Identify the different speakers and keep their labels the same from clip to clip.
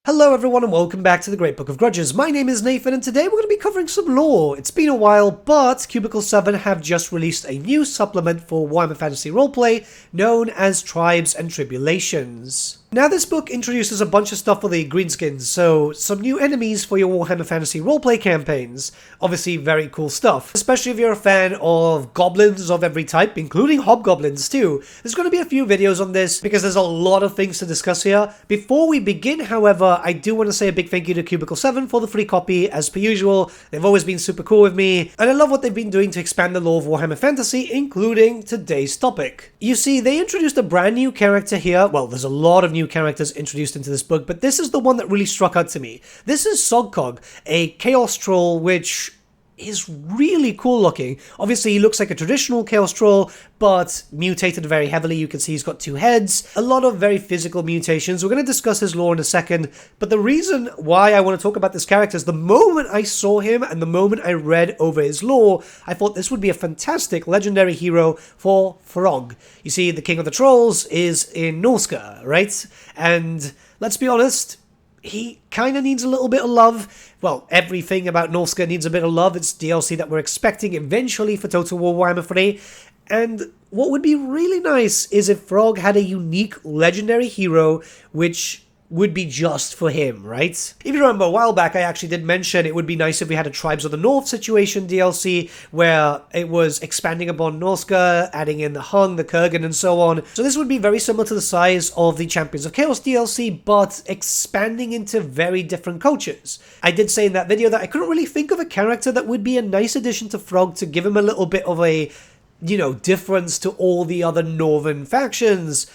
Speaker 1: Hello everyone and welcome back to the Great Book of Grudges. My name is Nathan and today we're going to be covering some lore. It's been a while, but Cubicle 7 have just released a new supplement for Warhammer Fantasy roleplay known as Tribes and Tribulations. Now this book introduces a bunch of stuff for the Greenskins, so some new enemies for your Warhammer Fantasy roleplay campaigns. Obviously very cool stuff, especially if you're a fan of goblins of every type, including hobgoblins too. There's going to be a few videos on this because there's a lot of things to discuss here. Before we begin, however, I do want to say a big thank you to Cubicle 7 for the free copy, as per usual. They've always been super cool with me, and I love what they've been doing to expand the lore of Warhammer Fantasy, including today's topic. You see, they introduced a brand new character here. Well, there's a lot of new characters introduced into this book, but this is the one that really struck out to me. This is Throgg, a Chaos Troll, which is really cool looking. Obviously, he looks like a traditional Chaos Troll, but mutated very heavily. You can see he's got two heads, a lot of very physical mutations. We're going to discuss his lore in a second, but the reason why I want to talk about this character is the moment I saw him and the moment I read over his lore, I thought this would be a fantastic legendary hero for Throgg. You see, the King of the Trolls is in Norsca, right? And let's be honest, he kind of needs a little bit of love. Well, everything about Norsca needs a bit of love. It's DLC that we're expecting eventually for Total War Warhammer 3. And what would be really nice is if Throgg had a unique legendary hero which would be just for him, right? If you remember a while back, I actually did mention it would be nice if we had a Tribes of the North situation DLC where it was expanding upon Norsca, adding in the Hung, the Kurgan, and so on. So this would be very similar to the size of the Champions of Chaos DLC, but expanding into very different cultures. I did say in that video that I couldn't really think of a character that would be a nice addition to Throgg to give him a little bit of a, difference to all the other northern factions.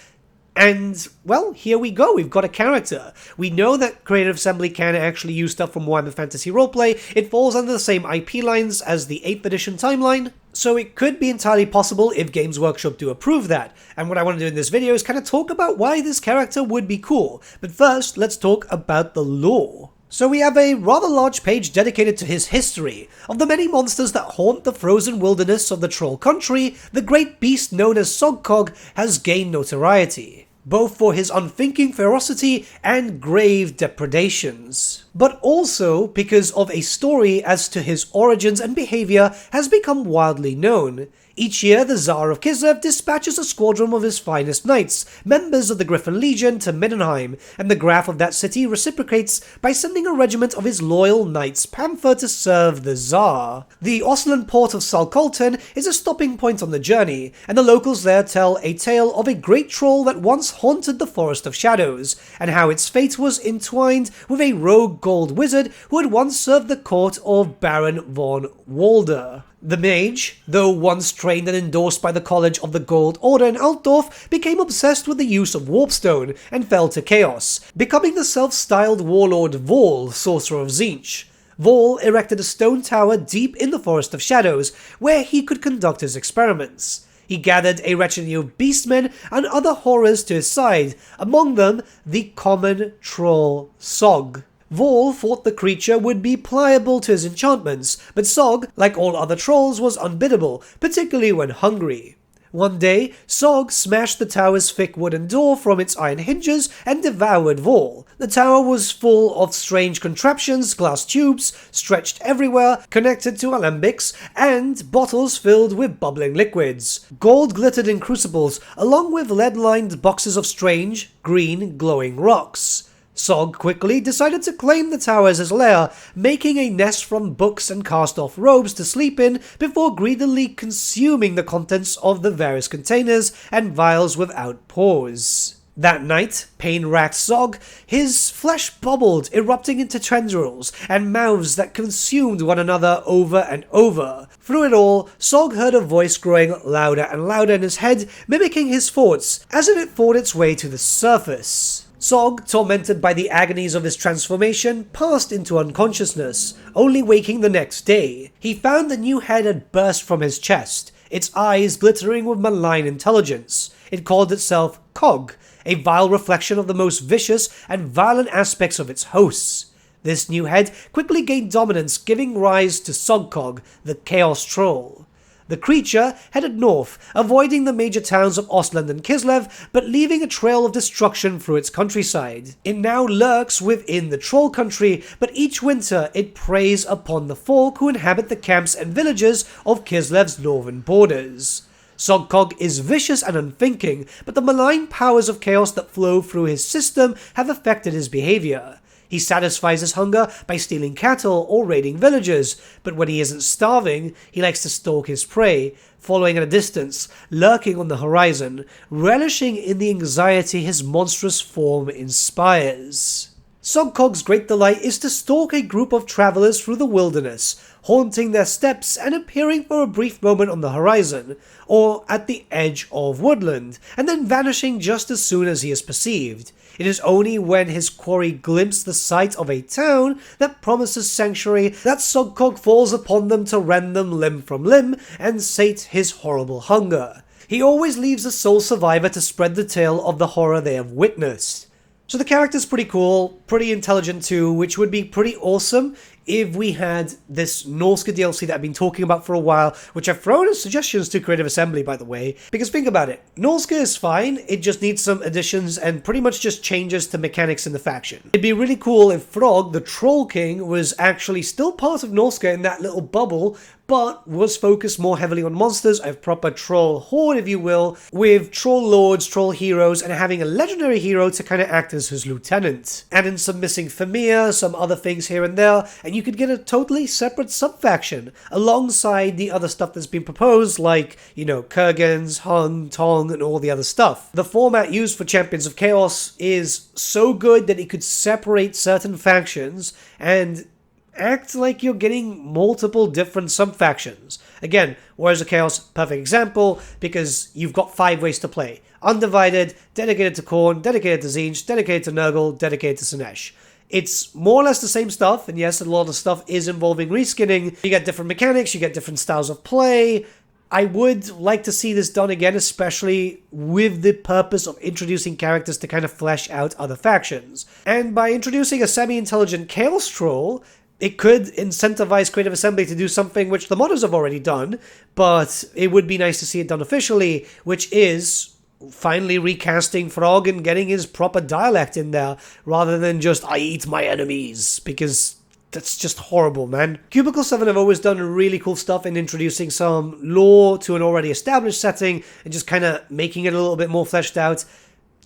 Speaker 1: And, well, here we go. We've got a character. We know that Creative Assembly can actually use stuff from Warhammer Fantasy Roleplay. It falls under the same IP lines as the 8th edition timeline, so it could be entirely possible if Games Workshop do approve that. And what I want to do in this video is kind of talk about why this character would be cool. But first, let's talk about the lore. So we have a rather large page dedicated to his history. Of the many monsters that haunt the frozen wilderness of the Troll Country, the great beast known as Throgg has gained notoriety, both for his unthinking ferocity and grave depredations, but also because of a story as to his origins and behavior has become widely known. Each year, the Tsar of Kislev dispatches a squadron of his finest knights, members of the Griffin Legion, to Middenheim, and the Graf of that city reciprocates by sending a regiment of his loyal Knights Panther to serve the Tsar. The Oslan port of Salkolten is a stopping point on the journey, and the locals there tell a tale of a great troll that once haunted the Forest of Shadows, and how its fate was entwined with a rogue gold wizard who had once served the court of Baron von Walder. The mage, though once trained and endorsed by the College of the Gold Order in Altdorf, became obsessed with the use of warpstone and fell to chaos, becoming the self-styled warlord Vol, Sorcerer of Tzeentch. Vol erected a stone tower deep in the Forest of Shadows, where he could conduct his experiments. He gathered a retinue of beastmen and other horrors to his side, among them the common troll Throgg. Vol thought the creature would be pliable to his enchantments, but Throgg, like all other trolls, was unbiddable, particularly when hungry. One day, Throgg smashed the tower's thick wooden door from its iron hinges and devoured Vol. The tower was full of strange contraptions, glass tubes stretched everywhere, connected to alembics, and bottles filled with bubbling liquids. Gold glittered in crucibles, along with lead-lined boxes of strange, green, glowing rocks. Throgg quickly decided to claim the tower as his lair, making a nest from books and cast-off robes to sleep in before greedily consuming the contents of the various containers and vials without pause. That night, pain-racked Throgg, his flesh bubbled, erupting into tendrils and mouths that consumed one another over and over. Through it all, Throgg heard a voice growing louder and louder in his head, mimicking his thoughts, as if it fought its way to the surface. Throgg, tormented by the agonies of his transformation, passed into unconsciousness, only waking the next day. He found the new head had burst from his chest, its eyes glittering with malign intelligence. It called itself Cog, a vile reflection of the most vicious and violent aspects of its hosts. This new head quickly gained dominance, giving rise to Throgg, the Chaos Troll. The creature headed north, avoiding the major towns of Ostland and Kislev, but leaving a trail of destruction through its countryside. It now lurks within the troll country, but each winter it preys upon the folk who inhabit the camps and villages of Kislev's northern borders. Throgg is vicious and unthinking, but the malign powers of chaos that flow through his system have affected his behavior. He satisfies his hunger by stealing cattle or raiding villages, but when he isn't starving, he likes to stalk his prey, following at a distance, lurking on the horizon, relishing in the anxiety his monstrous form inspires. Throg's great delight is to stalk a group of travelers through the wilderness, haunting their steps and appearing for a brief moment on the horizon, or at the edge of woodland, and then vanishing just as soon as he is perceived. It is only when his quarry glimpses the sight of a town that promises sanctuary that Throgg falls upon them to rend them limb from limb and sate his horrible hunger. He always leaves a sole survivor to spread the tale of the horror they have witnessed. So the character's pretty cool, pretty intelligent too, which would be pretty awesome if we had this Norsca DLC that I've been talking about for a while, which I've thrown as suggestions to Creative Assembly, by the way, because think about it, Norsca is fine, it just needs some additions and pretty much just changes to mechanics in the faction. It'd be really cool if Throgg, the Troll King, was actually still part of Norsca in that little bubble, but was focused more heavily on monsters, a proper troll horde, if you will, with troll lords, troll heroes, and having a legendary hero to kind of act as his lieutenant. Add in some missing Famir, some other things here and there, and you could get a totally separate sub-faction, alongside the other stuff that's been proposed, like, you know, Kurgans, Hung, Tong, and all the other stuff. The format used for Champions of Chaos is so good that it could separate certain factions and act like you're getting multiple different sub-factions. Again, Warriors of Chaos, perfect example, because you've got 5 ways to play. Undivided, dedicated to Khorne, dedicated to Tzeentch, dedicated to Nurgle, dedicated to Slaanesh. It's more or less the same stuff, and yes, a lot of stuff is involving reskinning. You get different mechanics, you get different styles of play. I would like to see this done again, especially with the purpose of introducing characters to kind of flesh out other factions. And by introducing a semi-intelligent Chaos Troll, it could incentivize Creative Assembly to do something which the modders have already done, but it would be nice to see it done officially, which is finally recasting Throgg and getting his proper dialect in there, rather than just, I eat my enemies, because that's just horrible, man. Cubicle 7 have always done really cool stuff in introducing some lore to an already established setting, and just kind of making it a little bit more fleshed out.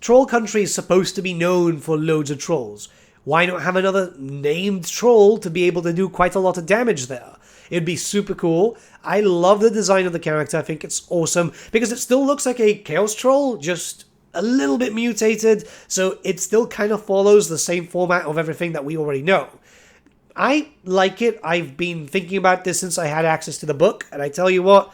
Speaker 1: Troll Country is supposed to be known for loads of trolls. Why not have another named troll to be able to do quite a lot of damage there? It'd be super cool. I love the design of the character. I think it's awesome because it still looks like a Chaos Troll, just a little bit mutated, so it still kind of follows the same format of everything that we already know. I like it. I've been thinking about this since I had access to the book, and I tell you what,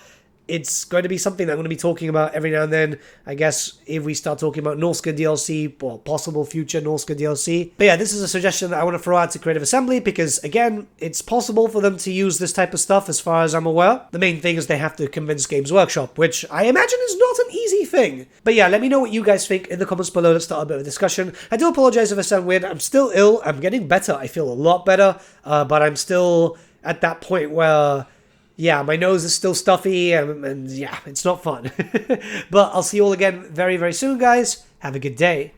Speaker 1: it's going to be something that I'm going to be talking about every now and then, I guess, if we start talking about Norsca DLC, or possible future Norsca DLC. But yeah, this is a suggestion that I want to throw out to Creative Assembly, because, again, it's possible for them to use this type of stuff as far as I'm aware. The main thing is they have to convince Games Workshop, which I imagine is not an easy thing. But yeah, let me know what you guys think in the comments below. Let's start a bit of a discussion. I do apologize if I sound weird. I'm still ill. I'm getting better. I feel a lot better, but I'm still at that point where, yeah, my nose is still stuffy, and yeah, it's not fun. But I'll see you all again very, very soon, guys. Have a good day.